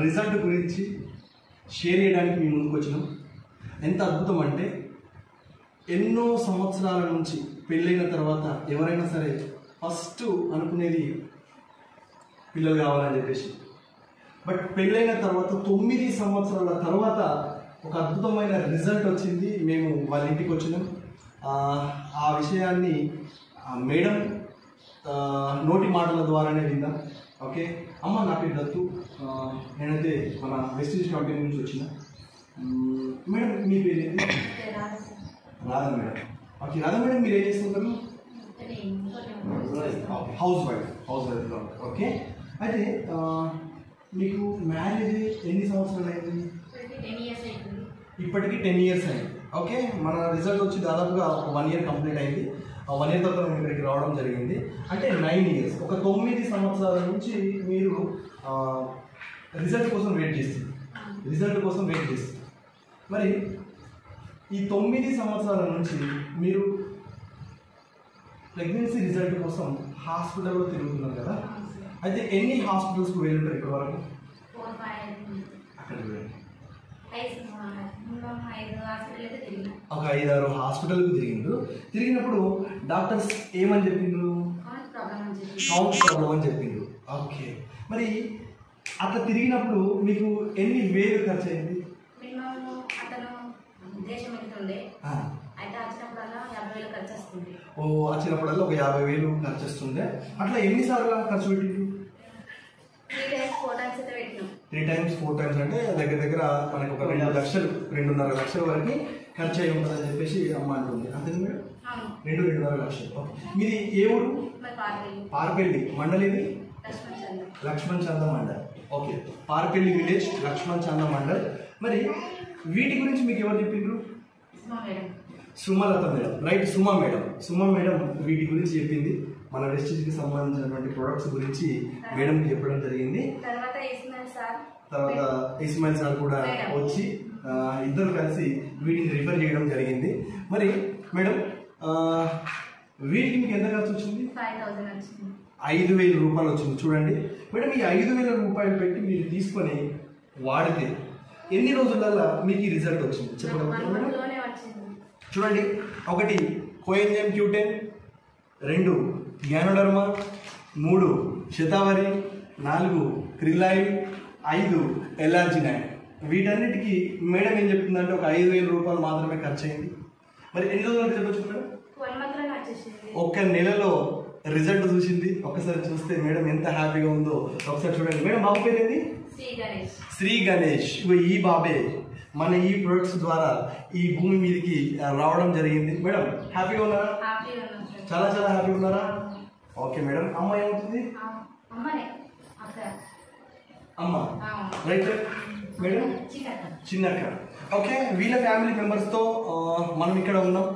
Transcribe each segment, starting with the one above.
Result గురించి share చేయడానికి మీ ముందుకు వచ్చినాం. ఎంత అద్భుతం అంటే ఎన్నో సంవత్సరాల నుంచి పెళ్ళైన తర్వాత ఎవరైనా సరే ఫస్ట్ అనుకునేది పిల్లలు కావాలని చెప్పేసి. బట్ పెళ్ళైన తర్వాత 9 సంవత్సరాల తర్వాత ఒక అద్భుతమైన రిజల్ట్ వచ్చింది. మేము వాళ్ళ ఇంటికి వచ్చినాం. ఆ విషయాన్ని మేడం నోటి మాటల ద్వారానే విందాం. ఓకే అమ్మ, నా పేరు దత్తు. నేనైతే మన వెస్టీజ్ కంపెనీ నుంచి వచ్చిన. మేడం మీ పేరు ఏంటి? Radha madam. Okay Radha madam, మీరు ఏం చేస్తుంటారు? House wife. ఓకే, అయితే మీకు మ్యారేజ్ ఎన్ని సంవత్సరాలు అయింది? ఇప్పటికి 10 years అయింది. ఓకే, మన రిజల్ట్ వచ్చి దాదాపుగా 1 year కంప్లీట్ అయింది. 1 year తర్వాత మేము ఇక్కడికి రావడం జరిగింది. అంటే 9 years, ఒక 9 సంవత్సరాల నుంచి మీరు రిజల్ట్ కోసం వెయిట్ చేస్తుంది. మరి ఈ 9 సంవత్సరాల నుంచి మీరు ప్రెగ్నెన్సీ రిజల్ట్ కోసం హాస్పిటల్లో తిరుగుతున్నారు కదా. అయితే ఎన్ని హాస్పిటల్స్కి వెళ్ళుంటారు ఇప్పటి వరకు? అక్కడికి వెళ్ళి ఒక 5-6 హాస్పిటల్కి తిరిగినప్పుడు డాక్టర్స్ ఏమని చెప్పిండ్రు? కౌంట్ ప్రాబ్లం అని చెప్పిండ్రు. ఓకే, మరి అట్లా తిరిగినప్పుడు మీకు ఎన్ని వేలు ఖర్చు అయింది? వచ్చినప్పుడల్లా ఒక 50,000 ఖర్చు వస్తుండే. అట్లా ఎన్నిసార్లు ఖర్చు పెట్టిండ్రు? 3 times 4 times అంటే దగ్గర మనకు ఒక 2.5 లక్షల వరకు ఖర్చు అయి ఉంటుందని చెప్పేసి అమ్మ అంటుంది. అంతే మేడం, 2-2.5 లక్షలు. మీది ఏ ఊరు? పార్పల్లి మండలి. లక్ష్మణ్ చంద మండల్. Okay, Parpalli village, Laxman Chanda mandal. మరి వీటి గురించి మీకు ఎవరు చెప్పిండ్రు? Sumalatha madam. Right, Suma madam వీటి గురించి చెప్పింది. మన వెస్టీజ్కి సంబంధించినటువంటి ప్రొడక్ట్స్ గురించి మేడంకి చెప్పడం జరిగింది. తర్వాత ఇస్మాయిల్ సార్ కూడా వచ్చి ఇద్దరు కలిసి వీటిని రిఫర్ చేయడం జరిగింది. మరి మేడం వీటికి మీకు ఎంత ఖర్చు వచ్చింది? 5,000 రూపాయలు వచ్చింది. చూడండి మేడం, ఈ 5,000 రూపాయలు పెట్టి మీరు తీసుకొని వాడితే ఎన్ని రోజులలో మీకు ఈ రిజల్ట్ వచ్చింది చెప్పగలుగుతారా మేడం? చూడండి, 1 కోఎన్జైమ్ Q10, 2 గ్యానోడర్మా, 3 శతావరి, 4 క్రిల్లాయిడ్, 5 ఎలార్జినైడ్. వీటన్నిటికీ మేడం ఏం చెప్తుందంటే ఒక 5,000 రూపాయలు మాత్రమే ఖర్చు అయింది. మరి ఎన్ని రోజులు రిజల్ట్ వచ్చింది మేడం? 1 నెలలో రిజల్ట్ చూసింది. ఒకసారి చూస్తే మేడం ఎంత హ్యాపీగా ఉందో ఒకసారి చూడండి. మేడం బాబు పేరు ఏంది? శ్రీ గణేష్. ఈ బాబే మన ఈ ప్రొడక్ట్స్ ద్వారా ఈ భూమి మీదకి రావడం జరిగింది. మేడం హ్యాపీగా ఉన్నారా? చాలా హ్యాపీగా ఉన్నారా? Okay madam. అమ్మ ఏమవుతుంది? అమ్మ. రైట్ మేడం, చిన్నక్క. ఓకే, వీళ్ళ ఫ్యామిలీ మెంబర్స్తో మనం ఇక్కడ ఉన్నాం.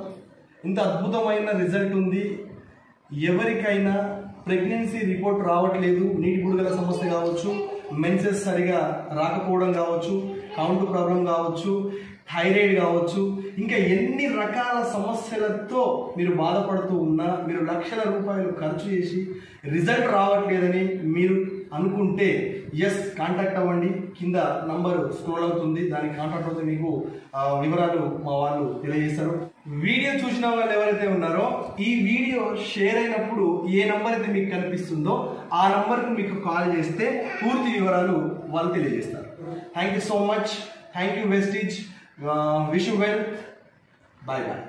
ఇంత అద్భుతమైన రిజల్ట్ ఉంది. ఎవరికైనా ప్రెగ్నెన్సీ రిపోర్ట్ రావట్లేదు, నీటి బుడగల సమస్య కావచ్చు, మెన్సెస్ సరిగా రాకపోవడం కావచ్చు, కౌంట్ ప్రాబ్లం కావచ్చు, థైరాయిడ్ కావచ్చు, ఇంకా ఎన్ని రకాల సమస్యలతో మీరు బాధపడుతూ ఉన్నా, మీరు లక్షల రూపాయలు ఖర్చు చేసి రిజల్ట్ రావట్లేదని మీరు అనుకుంటే కాంటాక్ట్ అవ్వండి. కింద నంబరు స్క్రోల్ అవుతుంది, దానికి కాంటాక్ట్ అవుతే మీకు వివరాలు మా వాళ్ళు తెలియజేస్తారు. వీడియో చూసిన వాళ్ళు ఎవరైతే ఉన్నారో ఈ వీడియో షేర్ అయినప్పుడు ఏ నంబర్ అయితే మీకు కనిపిస్తుందో ఆ నంబర్కు మీకు కాల్ చేస్తే పూర్తి వివరాలు వాళ్ళు తెలియజేస్తారు. Thank you so much. Thank you Vestige. Wish you well. Bye bye.